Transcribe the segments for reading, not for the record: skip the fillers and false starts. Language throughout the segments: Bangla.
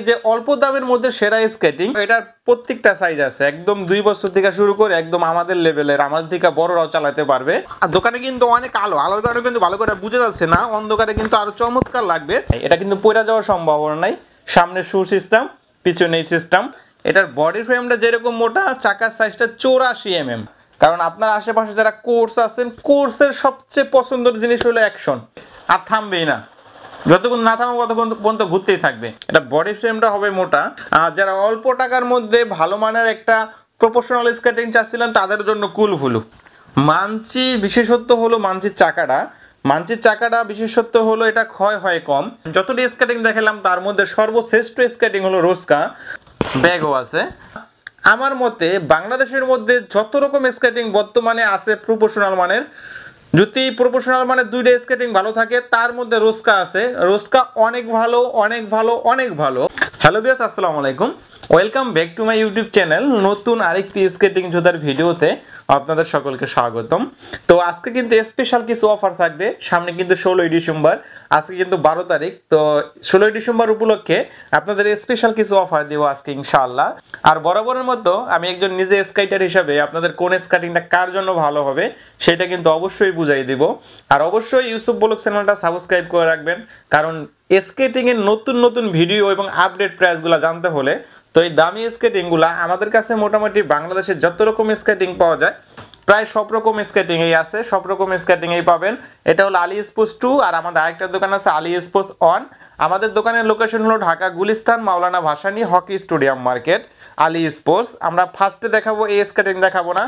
যে অল্প দামের মধ্যে সেরা স্কেটিং, এটার প্রত্যেকটা সাইজ আছে, একদম 2 বছর থেকে শুরু করে একদম আমাদের লেভেলের, আমাদের থেকে বড়রাও চালাতে পারবে। আর দোকানে কিন্তু অনেক আলোর কারণে কিন্তু ভালো করে বোঝা যাচ্ছে না, অন্ধকারে কিন্তু আরো চমৎকার লাগবে। এটা কিন্তু পড়ে যাওয়ার সম্ভাবনা নাই। সামনে শু সিস্টেম, পিছনে এই সিস্টেম। এটার বডি ফ্রেমটা যেরকম মোটা, চাকার সাইজটা 84 mm। কারণ আপনার আশেপাশে যারা কোর্স আছেন, কোর্সের সবচেয়ে পছন্দের জিনিস হলো অ্যাকশন, আর থামবেই না, যতক্ষণ না থামো ততক্ষণ পর্যন্ত ঘুরতেই থাকবে। এটা বডি ফ্রেমটা হবে মোটা। আর যারা অল্প টাকার মধ্যে ভালো মানের একটা প্রফেশনাল স্কেটিং চাচ্ছিলেন তাদের জন্য কুলফুলু। মানচি বিশেষত্ব হলো মানচির চাকাটা বিশেষত্ব হলো এটা ক্ষয় হয় কম। যতটি স্কেটিং দেখালাম তার মধ্যে সর্বশ্রেষ্ঠ স্কেটিং হলো রোস্কা, ব্যাগও আছে। আমার মতে বাংলাদেশের মধ্যে যত রকম স্কেটিং বর্তমানে আছে প্রফেশনাল মানের, যদি প্রফেশনাল মানে 2টা স্কেটিং ভালো থাকে তার মধ্যে রোস্কা আছে। রোস্কা অনেক ভালো, অনেক ভালো, অনেক ভালো। হ্যালো ভিউয়ার্স, আসসালামু আলাইকুম, welcome back to my YouTube channel. নতুন আরেকটি স্কেটিং যোদ্ধার ভিডিওতে আপনাদের সকলকে স্বাগতম। তো আজকে কিন্তু স্পেশাল কিছু অফার থাকবে। সামনে কিন্তু 16ই ডিসেম্বর, আজকে কিন্তু 12 তারিখ। তো 16ই ডিসেম্বর উপলক্ষে আপনাদের স্পেশাল কিছু অফার দেব আজকে ইনশাআল্লাহ। আর বরাবরের মতো আমি একজন নিজে স্কেটার হিসাবে আপনাদের কোন স্কেটিংটা কার জন্য ভালো হবে সেটা কিন্তু অবশ্যই বুঝাই দিব। আর অবশ্যই ইউসুফ ব্লগ চ্যানেলটা সাবস্ক্রাইব করে রাখবেন, কারণ স্কেটিং এর নতুন নতুন ভিডিও এবং আপডেট প্রাইসগুলো জানতে হলে তো এই দামি স্কেটিংগুলো আমাদের কাছে মোটামুটি বাংলাদেশের যত রকম স্কেটিং পাওয়া যায় প্রায় সব রকম স্কেটিং এই আছে, সব রকম স্কেটিং এই পাবেন। এটা হলো আলী স্পোর্টস 2, আর আমাদের আরেকটা দোকান আছে আলী স্পোর্টস 1। আমাদের দোকানের লোকেশন হলো Dhaka Gulistan Maulana Bhasani hockey stadium market, Ali sports. আমরা ফার্স্টে দেখাবো এই স্কেটিং, দেখাবো না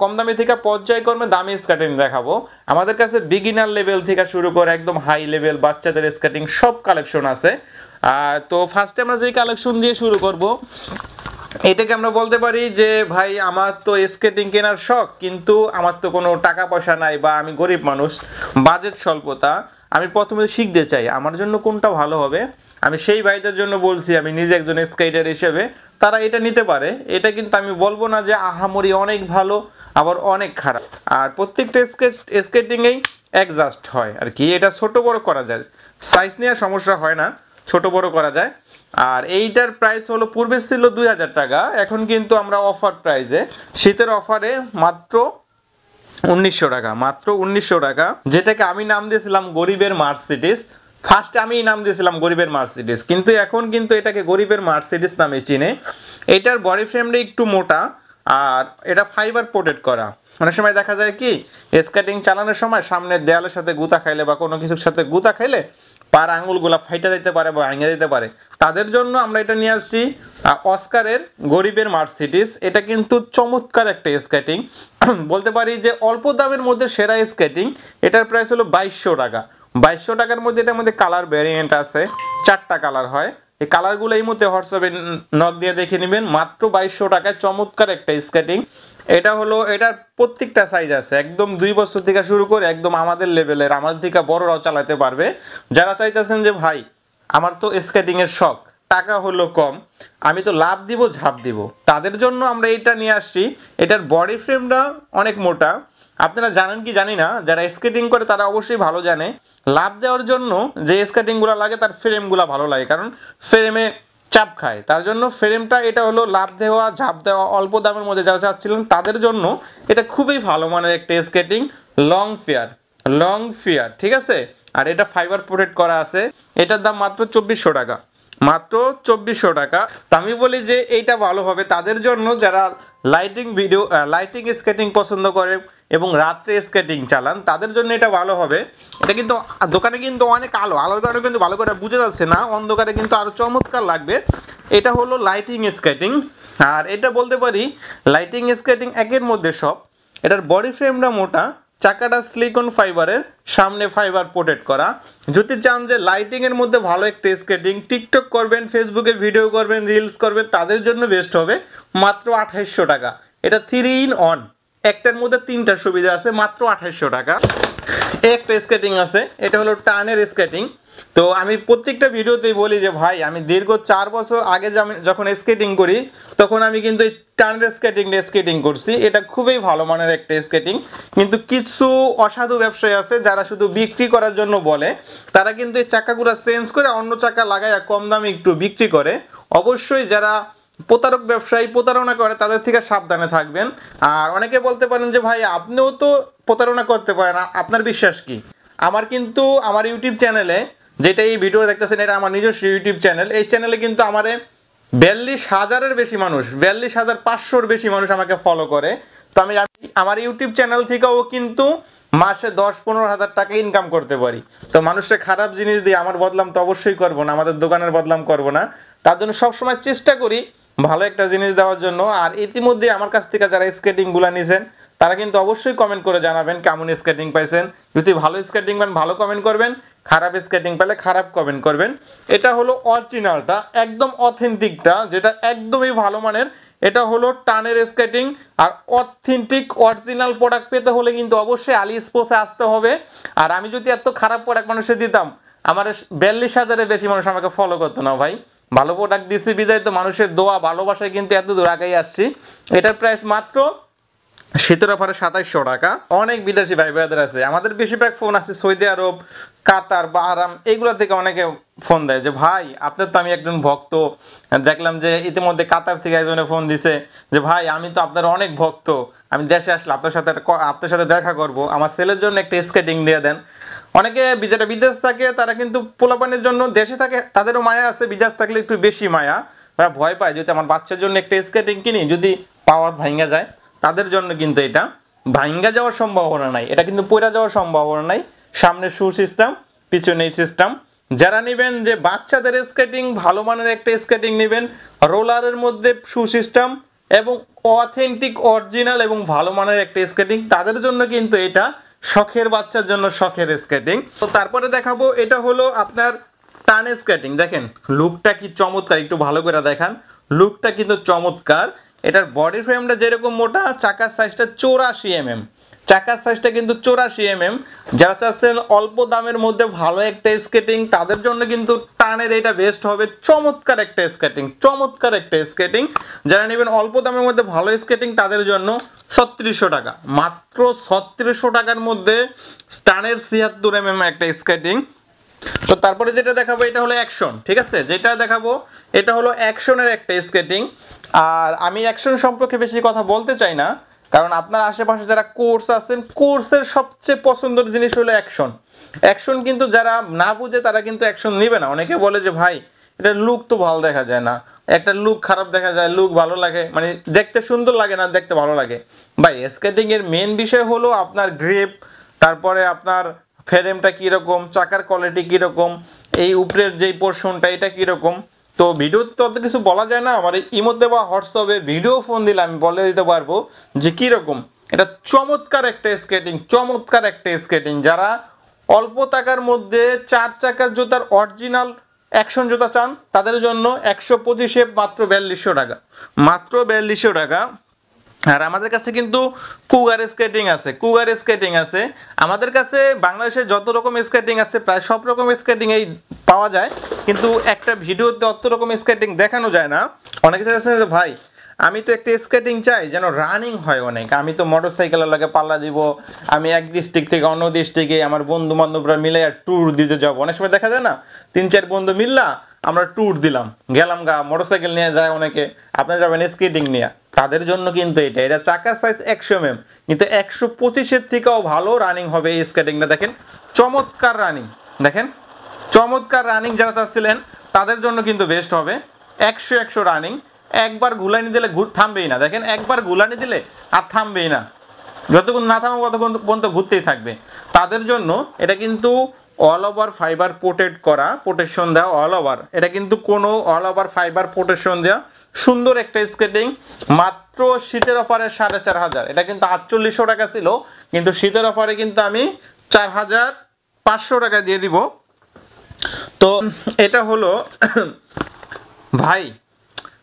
কম দামি থেকে পর্যায়ক্রমে দামি স্কেটিং দেখাবো। আমাদের কাছে বিগিনার লেভেল থেকে শুরু করে একদম হাই লেভেল বাচ্চাদের স্কেটিং সব কালেকশন আছে। তো ফার্স্টে আমরা যে কালেকশন দিয়ে শুরু করব, এটাকে আমরা বলতে পারি যে ভাই আমার তো স্কেটিং কেনার শখ, কিন্তু আমার তো কোনো টাকা পয়সা নাই, বা আমি গরিব মানুষ, বাজেট স্বল্পতা, আমি প্রথমে শিখতে চাই, আমার জন্য কোনটা ভালো হবে। আমি সেই ভাইদের জন্য বলছি, আমি নিজে একজন স্কেটার হিসেবে, তারা এটা নিতে পারে। এটা কিন্তু আমি বলবো না যে আহামরি অনেক ভালো আবার অনেক খারাপ। আর প্রত্যেকটা স্কেটিংয়েই অ্যাডজাস্ট হয় আর কি, এটা ছোট বড় করা যায়, সাইজ নিয়ে সমস্যা হয় না, ছোট বড় করা যায়। আর এইটার প্রাইস হলো পূর্বে ছিল 2000 টাকা, এখন কিন্তু আমরা অফার প্রাইসে, শীতের অফারে মাত্র 1900 টাকা, মাত্র 1900 টাকা, যেটাকে আমি নাম দিয়েছিলাম গরিবের মার্সিডিস। ফার্স্টে আমি নাম দিয়েছিলাম গরিবের মার্সিডিস, কিন্তু এখন কিন্তু এটাকে গরিবের মার্সিডিস নামে চিনে। এটার বডি ফ্রেমটা একটু মোটা, আর এটা ফাইবার প্রোটেক্ট করা। অনেক সময় দেখা যায় কি স্কেটিং চালানোর সময় সামনের দেয়ালের সাথে গুতা খাইলে বা কোনো কিছুর সাথে গুতা খাইলে পার আঙুলগুলা ফাইটা দিতে পারে বা ভাঙে দিতে পারে, তাদের জন্য আমরা এটা নিয়ে আসছি অস্কারের গরিবের মার্সিডিস। এটা কিন্তু চমৎকার একটা স্কেটিং, বলতে পারি যে অল্প দামের মধ্যে সেরা স্কেটিং। এটার প্রাইস হলো 2200 টাকা। 2200 টাকার মধ্যে এটার মধ্যে কালার ভ্যারিয়েন্ট আছে, 4টা কালার হয়। এই কালারগুলো এই মুহূর্তে হোয়াটসঅ্যাপে নক দিয়ে দেখে নেবেন। মাত্র 2200 টাকায় চমৎকার একটা স্কেটিং। এটা হলো, এটার প্রত্যেকটা সাইজ আছে, একদম 2 বছর থেকে শুরু করে একদম আমাদের লেভেলের, আমাদের থেকে বড়রাও চালাতে পারবে। যারা চাইতেছেন যে ভাই আমার তো স্কেটিং এর শখ, টাকা হলো কম, আমি তো লাভ দিব ঝাঁপ দিব, তাদের জন্য আমরা এটা নিয়ে আসছি। এটার বডি ফ্রেমটা অনেক মোটা। আপনারা জানেন কি জানি না, যারা স্কেটিং করে তারা অবশ্যই ভালো জানে, লাভ দেওয়ার জন্য যে স্কেটিংগুলো লাগে তার ফ্রেমগুলো ভালো লাগে, কারণ ফ্রেমে চাপ খায়। তার জন্য ফ্রেমটা, এটা হলো লাভ দেওয়া ঝাঁপ দেওয়া অল্প দামের মধ্যে যারা চাচ্ছিলেন তাদের জন্য এটা খুবই ভালো মানের একটা স্কেটিং। লং ফিয়ার, ঠিক আছে। আর এটা ফাইবার প্রোটেক্ট করা আছে। এটার দাম মাত্র 2400 টাকা, মাত্র 2400 টাকা। তো আমি বলি যে এইটা ভালো হবে তাদের জন্য যারা লাইটিং স্কেটিং পছন্দ করে এবং রাত্রে স্কেটিং চালান, তাদের জন্য এটা ভালো হবে। এটা কিন্তু দোকানে কিন্তু অনেক আলোর কারণে কিন্তু ভালো করে বোঝা যাচ্ছে না, অন্ধকারে কিন্তু আরো চমৎকার লাগবে। এটা হলো লাইটিং স্কেটিং, আর এটা বলতে পারি লাইটিং স্কেটিং একের মধ্যে সব। এটার বডি ফ্রেমটা মোটা, চাকাটা সিলিকন ফাইবারের, সামনে ফাইবার প্রোটেক্ট করা। যদি চান যে লাইটিং এর মধ্যে ভালো একটা স্কেটিং, টিকটক করবেন, ফেসবুকে ভিডিও করবেন, রিলস করবেন, তাদের জন্য বেস্ট হবে। মাত্র 2800 টাকা। এটা 3 in 1, একটার মধ্যে তিনটা সুবিধা আছে, মাত্র 2800 টাকা। একটা স্কেটিং আছে, এটা হলো টানের স্কেটিং। তো আমি প্রত্যেকটা ভিডিওতেই বলি যে ভাই আমি দীর্ঘ 4 বছর আগে যখন স্কেটিং করি তখন আমি কিন্তু এই টানের স্কেটিং করছি। এটা খুবই ভালো মানের একটা স্কেটিং। কিন্তু কিছু অসাধু ব্যবসায়ী আছে যারা শুধু বিক্রি করার জন্য বলে, তারা কিন্তু এই চাকাগুলো চেঞ্জ করে অন্য চাকা লাগায় কম দামে একটু বিক্রি করে। অবশ্যই যারা প্রতারক ব্যবসায়ী প্রতারণা করে তাদের থেকে সাবধানে থাকবেন। আর অনেকে বলতে পারেন যে ভাই আপনিও তো প্রতারণা করতে পারেন, আপনার বিশ্বাস কি? আমার ইউটিউব চ্যানেলে, যেটা এই ভিডিও দেখতেছেন এটা আমার নিজস্ব ইউটিউব চ্যানেল, এই চ্যানেলে কিন্তু আমারে 42,000-এর বেশি মানুষ, 42,500-র বেশি মানুষ আমাকে ফলো করে। তো আমি আমার ইউটিউব চ্যানেল থেকেও কিন্তু মাসে 10-15 হাজার টাকা ইনকাম করতে পারি। তো মানুষের খারাপ জিনিস দিয়ে আমার বদনাম তো অবশ্যই করবো না, আমাদের দোকানের বদনাম করবো না। তার জন্য সবসময় চেষ্টা করি ভালো একটা জিনিস দেওয়ার জন্য। আর ইতিমধ্যে আমার কাছ থেকে যারা স্কেটিং গুলা নিছেন তারা কিন্তু অবশ্যই কমেন্ট করে জানাবেন কেমন স্কেটিং পাইছেন। যদি ভালো স্কেটিং পান ভালো কমেন্ট করবেন, খারাপ স্কেটিং পেলে খারাপ কমেন্ট করবেন। এটা হলো অরিজিনালটা, একদম অথেন্টিকটা, যেটা একদমই ভালো মানের। এটা হলো টানের স্কেটিং। আর অথেন্টিক অরিজিনাল প্রোডাক্ট পেতে হলে কিন্তু অবশ্যই আলি স্পোর্টসে আসতে হবে। আর আমি যদি এত খারাপ প্রোডাক্ট মানুষে দিতাম, আমার 42,000-এর বেশি মানুষ আমাকে ফলো করতো না ভাই। ভালো প্রোডাক্ট দিছি বিদায় তো মানুষের দোয়া ভালোবাসায় কিন্তু এত দূর আগাই আসছি। এটার প্রাইস মাত্র শীতের অফারে 2700 টাকা। অনেক বিদেশি ভাই ব্রাদার আছে, আমাদের বেশিরভাগ ফোন আছে সৌদি আরব, কাতার, বাহরাম, এইগুলো থেকে অনেকে ফোন দেয় যে ভাই আপনার তো আমি একজন ভক্ত। দেখলাম যে ইতিমধ্যে কাতার থেকে একজনে ফোন দিছে যে ভাই আমি তো আপনার অনেক ভক্ত, আমি দেশে আসলে আপনার সাথে দেখা করব, আমার ছেলের জন্য একটা স্কেটিং দিয়ে দেন। অনেকে যারা বিদেশ থাকে তারা কিন্তু পোলাপানের জন্য, দেশে থাকে তাদেরও মায়া আছে, বিদেশ থাকলে একটু বেশি মায়া, তারা ভয় পায় যদি আমার বাচ্চার জন্য একটা স্কেটিং কিনি যদি পাওয়ার ভাঙা যায়। তাদের জন্য কিন্তু এটা ভাঙ্গা যাওয়ার সম্ভাবনা নাই, এটা কিন্তু পড়ে যাওয়ার সম্ভাবনা নাই। সামনে শু সিস্টেম, পিছনে এই সিস্টেম। যারা নেবেন যে বাচ্চাদের স্কেটিং, ভালো মানের একটা স্কেটিং নেবেন, রোলারের মধ্যে শু সিস্টেম এবং অথেন্টিক অরিজিনাল এবং ভালো মানের একটা স্কেটিং, তাদের জন্য কিন্তু এটা শখের বাচ্চার জন্য শখের স্কেটিং। তো তারপরে দেখাবো এটা হলো আপনার টান স্কেটিং। দেখেন লুকটা কি চমৎকার, একটু ভালো করে দেখান, লুকটা কিন্তু চমৎকার। এটার বডি ফ্রেমটা যেরকম মোটা, চাকার সাইজটা 84 mm, চাকার সাইজটা কিন্তু 84 mm। যারা চাচ্ছেন অল্প দামের মধ্যে ভালো একটা স্কেটিং তাদের জন্য কিন্তু টানের এটা বেস্ট হবে। চমৎকার একটা স্কেটিং, চমৎকার একটা স্কেটিং। যারা নেবেন অল্প দামের মধ্যে ভালো স্কেটিং তাদের জন্য 3600 টাকা, মাত্র 3600 টাকার মধ্যে টানের 76 mm একটা স্কেটিং। তো তারপরে যেটা দেখাবো এটা হলো অ্যাকশন, ঠিক আছে, যেটা দেখাবো এটা হলো অ্যাকশনের একটা স্কেটিং। আর আমি অ্যাকশন সম্পর্কে বেশি কথা বলতে চাই না, কারণ আপনার আশেপাশে যারা কোর্স আছেন, কোর্সের সবচেয়ে পছন্দের জিনিস হলো অ্যাকশন। অ্যাকশন কিন্তু যারা না বুঝে তারা কিন্তু অ্যাকশন নেবে না। অনেকে বলে যে ভাই এটা লুক তো ভালো দেখা যায় না, একটা লুক খারাপ দেখা যায়, লুক ভালো লাগে, মানে দেখতে সুন্দর লাগে না, দেখতে ভালো লাগে। ভাই স্কেটিং এর মেন বিষয় হলো আপনার গ্রিপ, তারপরে আপনার ফ্রেমটা কিরকম, চাকার কোয়ালিটি কিরকম, এই উপরের যেই পোর্শনটা এটা কিরকম। তো ভিডিওতে তো অত কিছু বলা যায় না, আমার ইমোতে বা হোয়াটসঅ্যাপে ভিডিও ফোন দিলে আমি বলে দিতে পারবো যে কিরকম। এটা চমৎকার একটা স্কেটিং, চমৎকার একটা স্কেটিং। যারা অল্প টাকার মধ্যে 4 চাকার জুতার অরিজিনাল অ্যাকশন জুতা চান তাদের জন্য 125 মাত্র 4200 টাকা, মাত্র 4200 টাকা। আর আমাদের কাছে কিন্তু কুগার স্কেটিং আছে, কুগার স্কেটিং আছে আমাদের কাছে। বাংলাদেশের যত রকম স্কেটিং আছে প্রায় সব রকম স্কেটিং এই পাওয়া যায়, কিন্তু একটা ভিডিওতে অত রকম স্কেটিং দেখানো যায় না। অনেকে চাইছে যে ভাই আমি তো একটা স্কেটিং চাই যেন রানিং হয় অনেক, আমি তো মোটরসাইকেলের লাগে পাল্লা দিব, আমি এক ডিস্ট্রিক্ট থেকে অন্য ডিস্ট্রিক্টে আমার বন্ধু বান্ধবরা মিলে ট্যুর দিতে যাবো। অনেক সময় দেখা যায় না 3-4 বন্ধু মিললা আমরা ট্যুর দিলাম, গেলাম গা, মোটরসাইকেল নিয়ে যায় অনেকে, আপনি যাবেন স্কেটিং নিয়ে, তাদের জন্য কিন্তু এটা চাকার সাইজ 100 mm, কিন্তু 125-এর থেকেও ভালো রানিং হবে এই স্কেটিংটা। দেখেন চমৎকার রানিং, দেখেন চমৎকার রানিং। যারা চাচ্ছিলেন তাদের জন্য কিন্তু বেস্ট হবে। 100 রানিং, একবার গুলানি দিলে থামবেই না। দেখেন একবার গুলানি দিলে আর থামবেই না, যতক্ষণ না থামবে ততক্ষণ পর্যন্ত ঘুরতেই থাকবে। তাদের জন্য এটা কিন্তু অল ওভার ফাইবার প্রোটেকশন দেওয়া, অল ওভার, এটা কিন্তু কোনো অল ওভার ফাইবার প্রোটেকশন দেওয়া সুন্দর একটা স্কেটিং। মাত্র শীতের অফারে 4500, এটা কিন্তু 4800 টাকা ছিল, কিন্তু শীতের অফারে কিন্তু আমি 4500 টাকা দিয়ে দিব। তো এটা হলো ভাই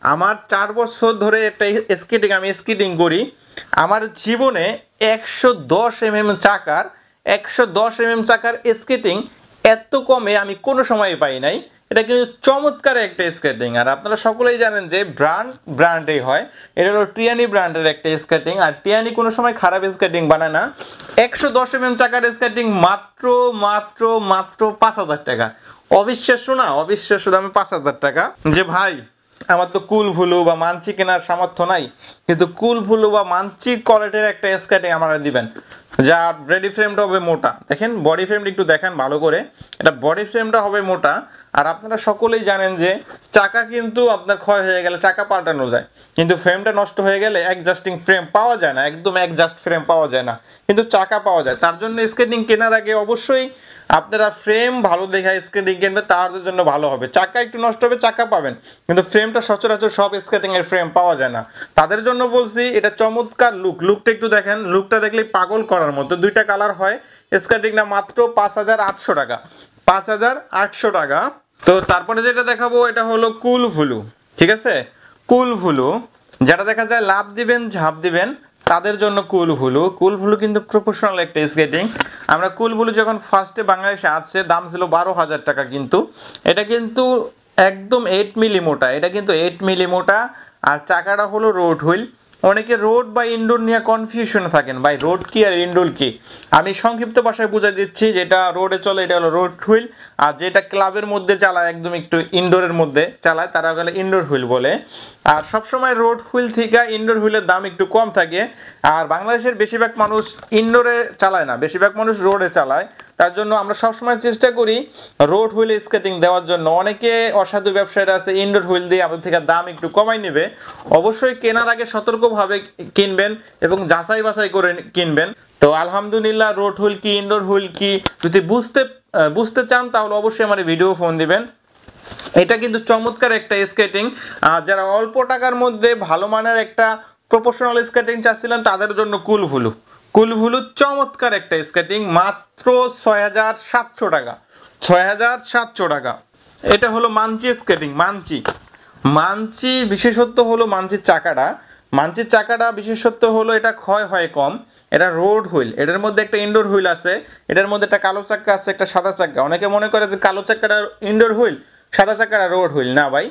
আমার 4 বছর ধরে একটা আমি স্কেটিং করি, আমার জীবনে 110 চাকার 110 চাকার স্কেটিং এত কমে আমি কোনো সময় পাই নাই। এটা কিন্তু চমৎকার একটা স্কেটিং। আর আপনারা সকলেই জানেন যে ব্র্যান্ডেই হয়, এটা হলো টিয়ানি ব্র্যান্ডের একটা স্কেটিং। আর টিয়ানি কোনো সময় খারাপ স্কেটিং বানায় না। 110 চাকার স্কেটিং মাত্র মাত্র মাত্র 5,000 টাকা। অবিশ্বাস্য না? অবিশ্বাস্য দামে 5,000 টাকা। যে ভাই আমার তো কুল ভুলু বা মানচি কেনার সামর্থ্য নাই, কিন্তু কুল ভুলু বা মানচি কোয়ালিটির একটা স্কেটিং আপনারা দিবেন, যা বডি ফ্রেমটা হবে মোটা। দেখেন বডি ফ্রেমটা একটু দেখেন ভালো করে, এটা বডি ফ্রেমটা হবে মোটা। আর আপনারা সকলেই জানেন যে চাকা কিন্তু আপনার ক্ষয় হয়ে গেলে চাকা পাল্টানো যায়, কিন্তু ফ্রেমটা নষ্ট হয়ে গেলে অ্যাডজাস্টিং ফ্রেম পাওয়া যায় না, একদম অ্যাডজাস্ট ফ্রেম পাওয়া যায় না, কিন্তু চাকা পাওয়া যায়। তার জন্য স্কেটিং কেনার আগে অবশ্যই আপনারা ফ্রেম ভালো দেখে স্কেটিং কিনবে, তাদের জন্য ভালো হবে। চাকা একটু নষ্ট হবে, চাকা পাবেন, কিন্তু ফ্রেমটা সচরাচর সব স্কেটিং এর ফ্রেম পাওয়া যায় না। তাদের জন্য বলছি এটা চমৎকার লুকটা একটু দেখেন, লুকটা দেখলে পাগল করার মতো। দুইটা কালার হয় স্কেটিংটা মাত্র 5,800 টাকা, 5,800 টাকা। তো তারপরে যেটা দেখাবো এটা হলো কুল ভুলু, ঠিক আছে? কুল ভুলু যেটা দেখা যায় লাভ দিবেন ঝাঁপ দিবেন তাদের জন্য কুল ভুলু কিন্তু প্রফেশনাল একটা স্কেটিং। আমরা কুল ভুলু যখন ফার্স্টে বাংলাদেশে আসছে দাম ছিল 12,000 টাকা, কিন্তু এটা কিন্তু একদম 8 মিলি মোটা, এটা কিন্তু 8 মিলি মোটা। আর চাকাটা হলো রোড হুইল। অনেকে রোড বা ইনডোর নিয়ে কনফিউশনে থাকেন, ভাই রোড কি আর ইনডোর কি। আমি সংক্ষিপ্ত ভাষায় বুঝাই দিচ্ছি, যেটা রোডে চলে এটা হলো রোড হুইল, আর যেটা ক্লাবের মধ্যে চালায় একদম একটু ইনডোরের মধ্যে চালায় তারা গেলে ইনডোর হুইল বলে। আর সবসময় রোড হুইল থেকে ইনডোর হুইলের দাম একটু কম থাকে। আর বাংলাদেশের বেশিরভাগ মানুষ ইনডোরে চালায় না, বেশিরভাগ মানুষ রোডে চালায়। তার জন্য আমরা সবসময় চেষ্টা করি রোড হুইল স্কেটিং দেওয়ার জন্য। অনেকে অসাধু ব্যবসায়ীরা আছে ইনডোর হুইল দিয়ে আমাদের থেকে দাম একটু কমাই নেবে। অবশ্যই কেনার আগে সতর্কভাবে কিনবেন এবং যাচাই বাছাই করে কিনবেন। তো আলহামদুলিল্লাহ, রোড হুইল কি ইনডোর হুইল কি যদি বুঝতে চান তাহলে অবশ্যই আমার ভিডিও ফোন দিবেন। এটা কিন্তু চমৎকার একটা স্কেটিং। যারা অল্প টাকার মধ্যে ভালো মানের একটা প্রফেশনাল স্কেটিং চাচ্ছিলেন তাদের জন্য কুল ভুলু চমৎকার একটা স্কেটিং, মাত্র 6,700 টাকা, 6,700 টাকা। এটা হলো মানচি স্কেটিং। মানচি বিশেষত্ব হলো মানচির চাকাটা বিশেষত্ব হলো এটা ক্ষয় হয় কম। এটা রোড হুইল, এটার মধ্যে একটা ইনডোর হুইল আছে, এটার মধ্যে একটা কালো চাকা আছে, একটা সাদা চাকা। অনেকে মনে করে যে কালো চাকাটা ইনডোর হুইল, সাদা চাকাটা রোড হুইল। না ভাই,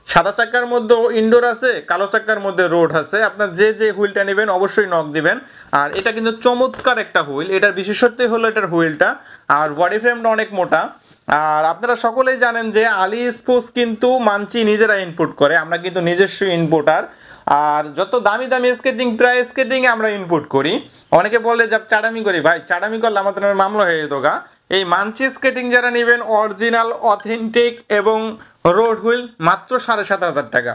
সাদা চাকার মধ্যে ইনডোর আছে, কালো চাকার মধ্যে রোড আছে। আপনার যে হুইলটা নেবেন অবশ্যই নক দিবেন। আর এটা কিন্তু চমৎকার একটা হুইল, এটার বিশেষত্বই হলো এটার হুইলটা। আর বডি ফ্রেমটা অনেক মোটা। আর আপনারা সকলেই জানেন যে আলি স্পোর্টস কিন্তু মানচি নিজেরা ইনপুট করে, আমরা কিন্তু নিজস্ব ইনপুটার। আর যত দামি দামি স্কেটিং প্রায় স্কেটিং আমরা ইনপুট করি। অনেকে বলে যে চাটামি করি, ভাই চাটামি করলে আমাদের মামলা হয়ে যেত গা। এই মানচি স্কেটিং যারা নেবেন অরিজিনাল অথেন্টিক এবং রোড হুইল মাত্র 7,500 টাকা,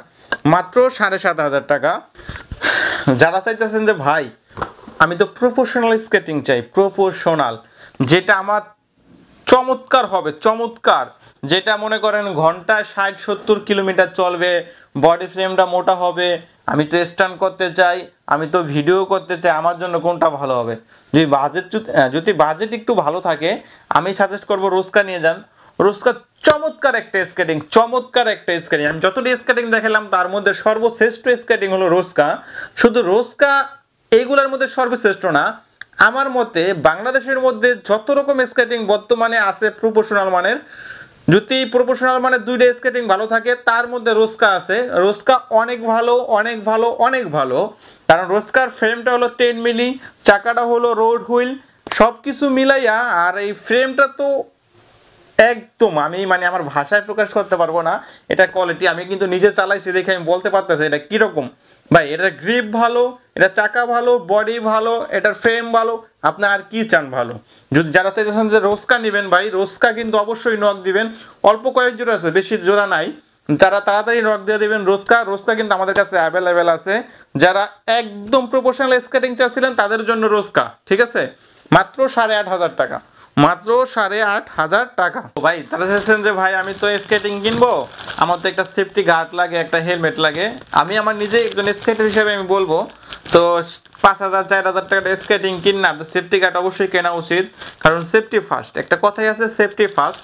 মাত্র 7,500 টাকা। যারা চাইতেছেন যে ভাই আমি তো প্রফেশনাল স্কেটিং চাই, প্রফেশনাল যেটা আমার চমৎকার হবে, চমৎকার যেটা মনে করেন ঘন্টায় 60-70 কিলোমিটার চলবে, বডি ফ্রেমটা মোটা হবে, আমি তো স্টান্ট করতে চাই, আমি তো ভিডিও করতে চাই, আমার জন্য কোনটা ভালো হবে? যদি বাজেট একটু ভালো থাকে আমি সাজেস্ট করব রোস্কা নিয়ে যান। রোস্কা চমৎকার একটা স্কেটিং, আমি যতটি স্কেটিং দেখালাম তার মধ্যে সর্বশ্রেষ্ঠ স্কেটিং হলো রোস্কা। শুধু রোস্কা এইগুলোর মধ্যে সর্বশ্রেষ্ঠ না, আমার মতে বাংলাদেশের মধ্যে যত রকম স্কেটিং বর্তমানে আছে প্রফেশনাল মানের, যদি প্রফেশনাল মানের দুইটা স্কেটিং ভালো থাকে তার মধ্যে রোস্কা আছে। রোস্কা অনেক ভালো, কারণ রোস্কার ফ্রেমটা হলো 10 মিলি, চাকাটা হলো রোড হুইল, সবকিছু মিলাইয়া। আর এই ফ্রেমটা তো একদম আমি আমার ভাষায় প্রকাশ করতে পারবো না এটা কোয়ালিটি। আমি কিন্তু নিজে চালাইছি দেখে আমি বলতে পারতেছি এটা কিরকম। ভাই এটার গ্রিপ ভালো, এটা চাকা ভালো, বডি ভালো, এটার ফ্রেম ভালো, আপনি আর কি চান ভালো? যদি যারা চাইতেছেন যে রোস্কা নেবেন, ভাই রোস্কা কিন্তু অবশ্যই নক দিবেন। অল্প কয়েক জোড়া আছে, বেশি জোড়া নাই, তারা তাড়াতাড়ি নক দিয়ে দিবেন। রোস্কা কিন্তু আমাদের কাছে অ্যাভেলেবেল আছে। যারা একদম প্রফেশনাল স্কেটিং চাচ্ছিলেন তাদের জন্য রোস্কা, ঠিক আছে, মাত্র 8,500 টাকা, মাত্র 8,500 টাকা। ভাই তারা চাইছেন যে ভাই আমি তো স্কেটিং কিনবো, আমার তো একটা সেফটি গার্ড লাগে, একটা হেলমেট লাগে। আমি আমার নিজে একজন স্কেটার হিসেবে আমি বলবো তো 5,000 4,000 টাকার স্কেটিং কিনা সেফটি গার্ড অবশ্যই কেনা উচিত, কারণ সেফটি ফার্স্ট। একটা কথাই আছে, সেফটি ফার্স্ট।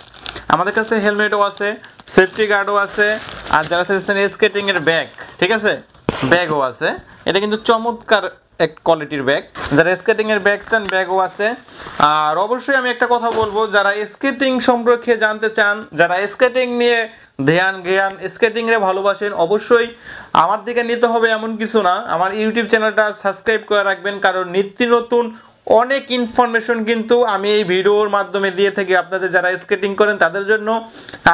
আমাদের কাছে হেলমেটও আছে, সেফটি গার্ডও আছে, আর যারা চাচ্ছেন স্কেটিং এর ব্যাগ, ঠিক আছে, ব্যাগও আছে। এটা কিন্তু চমৎকার এক কোয়ালিটির ব্যাগ। যারা স্কেটিং এর ব্যাগ চান, ব্যাগও আছে। আর অবশ্যই আমি একটা কথা বলবো, যারা স্কেটিং সম্পর্কে জানতে চান, যারা স্কেটিং নিয়ে ধ্যান জ্ঞান, স্কেটিং এর ভালোবাসেন, অবশ্যই আমার দিকে নিতে হবে এমন কিছু না, আমার ইউটিউব চ্যানেলটা সাবস্ক্রাইব করে রাখবেন, কারণ নিত্য নতুন অনেক ইনফরমেশন কিন্তু আমি এই ভিডিওর মাধ্যমে দিয়ে থাকি আপনাদের যারা স্কেটিং করেন তাদের জন্য।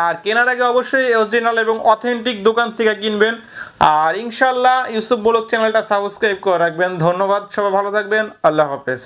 আর কেনার আগে অবশ্যই অরিজিনাল এবং অথেন্টিক দোকান থেকে কিনবেন। আর ইনশাআল্লাহ ইউসুফ ব্লগ চ্যানেলটা সাবস্ক্রাইব করে রাখবেন। ধন্যবাদ, সবাই ভালো থাকবেন, আল্লাহ হাফেজ।